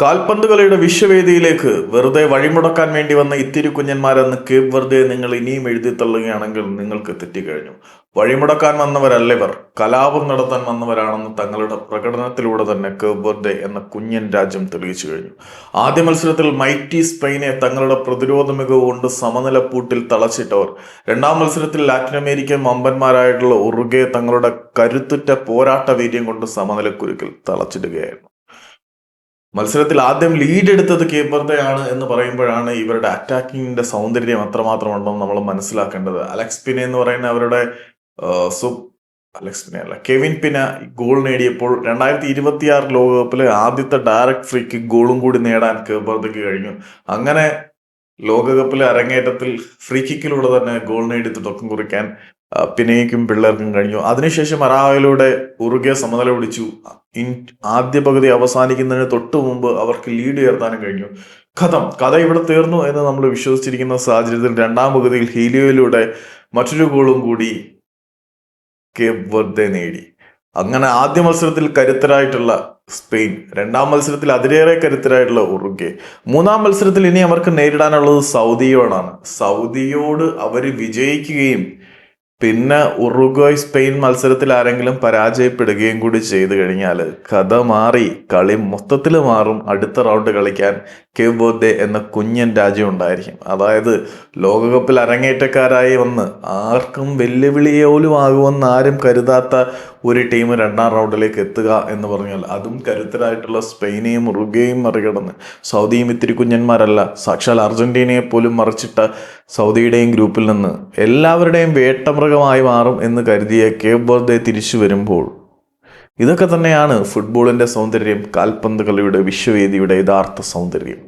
കാൽപന്ത് കളിയുടെ വിശ്വവേദിയിലേക്ക് വെറുതെ വഴിമുടക്കാൻ വേണ്ടി വന്ന ഇത്തിരി കുഞ്ഞന്മാരെന്ന് കേപ്പ് വെറുതെ നിങ്ങൾ ഇനിയും എഴുതി തള്ളുകയാണെങ്കിൽ നിങ്ങൾക്ക് തെറ്റിക്കഴിഞ്ഞു. വഴിമുടക്കാൻ വന്നവരല്ല ഇവർ, കലാപം നടത്താൻ വന്നവരാണെന്ന് തങ്ങളുടെ പ്രകടനത്തിലൂടെ തന്നെ കേപ്പ് വെറുതെ എന്ന കുഞ്ഞൻ രാജ്യം തെളിയിച്ചു കഴിഞ്ഞു. ആദ്യ മത്സരത്തിൽ മൈറ്റി സ്പെയിനെ തങ്ങളുടെ പ്രതിരോധ മികവ് കൊണ്ട് സമനിലപ്പൂട്ടിൽ തളച്ചിട്ടവർ രണ്ടാം മത്സരത്തിൽ ലാറ്റിൻ അമേരിക്കൻ വമ്പന്മാരായിട്ടുള്ള ഉറുഗ്വയെ തങ്ങളുടെ കരുത്തുറ്റ പോരാട്ട വീര്യം കൊണ്ട് സമനിലക്കുരുക്കിൽ തളച്ചിടുകയായിരുന്നു. മത്സരത്തിൽ ആദ്യം ലീഡ് എടുത്തത് കേപ്പ് വെർദെയാണ് എന്ന് പറയുമ്പോഴാണ് ഇവരുടെ അറ്റാക്കിങ്ങിന്റെ സൗന്ദര്യം അത്രമാത്രം ഉണ്ടെന്ന് നമ്മൾ മനസ്സിലാക്കേണ്ടത്. അലക്സ് പിന എന്ന് പറയുന്ന അവരുടെ അലക്സ് പിന അല്ല, കെവിൻ പിന ഗോൾ നേടിയപ്പോൾ 2026 ലോകകപ്പിലെ ആദ്യത്തെ ഡയറക്റ്റ് ഫ്രീ കിക്ക് ഗോളും കൂടി നേടാൻ കേപ്പ് വെർദെക്ക് കഴിഞ്ഞു. അങ്ങനെ ലോകകപ്പിലെ അരങ്ങേറ്റത്തിൽ ഫ്രീ കിക്കിലൂടെ തന്നെ ഗോൾ നേടി തുടക്കം കുറിക്കാൻ പിന്നെയും പിള്ളേർക്കും കഴിഞ്ഞു. അതിനുശേഷം അറാവയിലൂടെ ഉറുഗ്വ സമനില പിടിച്ചു. ആദ്യ പകുതി അവസാനിക്കുന്നതിന് തൊട്ടു മുമ്പ് അവർക്ക് ലീഡ് ഉയർത്താനും കഴിഞ്ഞു. കഥ ഇവിടെ തീർന്നു എന്ന് നമ്മൾ വിശ്വസിച്ചിരിക്കുന്ന സാഹചര്യത്തിൽ രണ്ടാം പകുതിയിൽ ഹീലിയോയിലൂടെ മറ്റൊരു ഗോളും കൂടി കേപ്പ് വെർദെ നേടി. അങ്ങനെ ആദ്യ മത്സരത്തിൽ കരുത്തരായിട്ടുള്ള സ്പെയിൻ, രണ്ടാം മത്സരത്തിൽ അതിലേറെ കരുത്തരായിട്ടുള്ള ഉറുഗ്വ, മൂന്നാം മത്സരത്തിൽ ഇനി അവർക്ക് നേരിടാനുള്ളത് സൗദിയോടാണ്. സൗദിയോട് അവർ വിജയിക്കുകയും പിന്നെ ഉറുഗ്വ സ്പെയിൻ മത്സരത്തിൽ ആരെങ്കിലും പരാജയപ്പെടുകയും കൂടി ചെയ്തു കഴിഞ്ഞാൽ കഥ മാറി, കളി മൊത്തത്തിൽ മാറും. അടുത്ത റൗണ്ട് കളിക്കാൻ കേപ്പ് വെർദെ എന്ന കുഞ്ഞൻ രാജ്യം ഉണ്ടായിരിക്കും. അതായത് ലോകകപ്പിൽ അരങ്ങേറ്റക്കാരായി വന്ന് ആർക്കും വെല്ലുവിളിയെ പോലും ആകുമെന്ന് ആരും കരുതാത്ത ഒരു ടീം രണ്ടാം റൗണ്ടിലേക്ക് എത്തുക എന്ന് പറഞ്ഞാൽ, അതും കരുത്തരായിട്ടുള്ള സ്പെയിനെയും ഉറുഗ്വയെയും മറികടന്ന്, സൗദിയും ഇത്തിരി കുഞ്ഞന്മാരല്ല, സാക്ഷാൽ അർജന്റീനയെ പോലും മറിച്ചിട്ട സൗദിയുടെയും ഗ്രൂപ്പിൽ നിന്ന് എല്ലാവരുടെയും വേട്ടമൃഗമായി മാറും എന്ന് കരുതിയ കേപ്പ് വെർദെ തിരിച്ചു വരുമ്പോൾ, ഇതൊക്കെ തന്നെയാണ് ഫുട്ബോളിന്റെ സൗന്ദര്യം, കാൽപന്ത് കളിയുടെ വിശ്വവേദിയുടെ യഥാർത്ഥ സൗന്ദര്യം.